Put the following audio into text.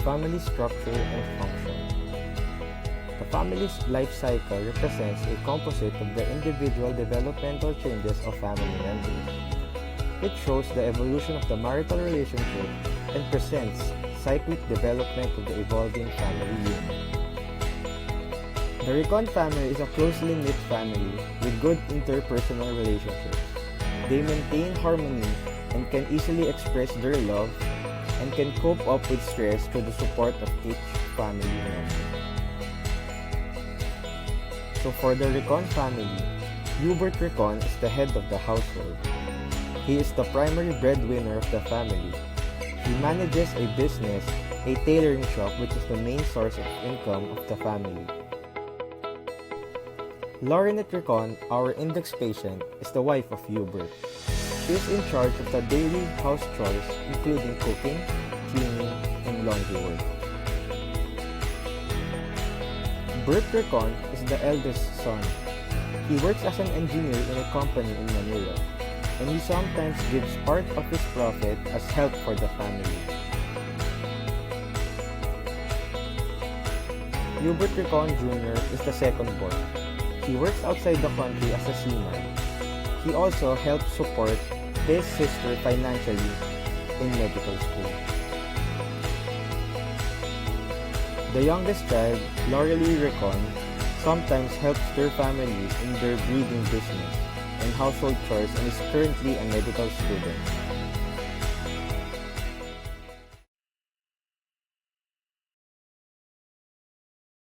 family structure and function. The family's life cycle represents a composite of the individual developmental changes of family members. It shows the evolution of the marital relationship and presents cyclic development of the evolving family unit. The Recon family is a closely knit family with good interpersonal relationships. They maintain harmony and can easily express their love and can cope up with stress through the support of each family member. So for the Recon family, Hubert Recon is the head of the household. He is the primary breadwinner of the family. He manages a business, a tailoring shop, which is the main source of income of the family. Laurinette Recon, our index patient, is the wife of Hubert. She is in charge of the daily house chores, including cooking, cleaning, and laundry work. Bert Recon is the eldest son. He works as an engineer in a company in Manila, and he sometimes gives part of his profit as help for the family. Hubert Recon Jr. is the second born. He works outside the country as a seaman. He also helps support his sister financially in medical school. The youngest child, Laurelie Recon, sometimes helps their family in their breeding business and household chores and is currently a medical student.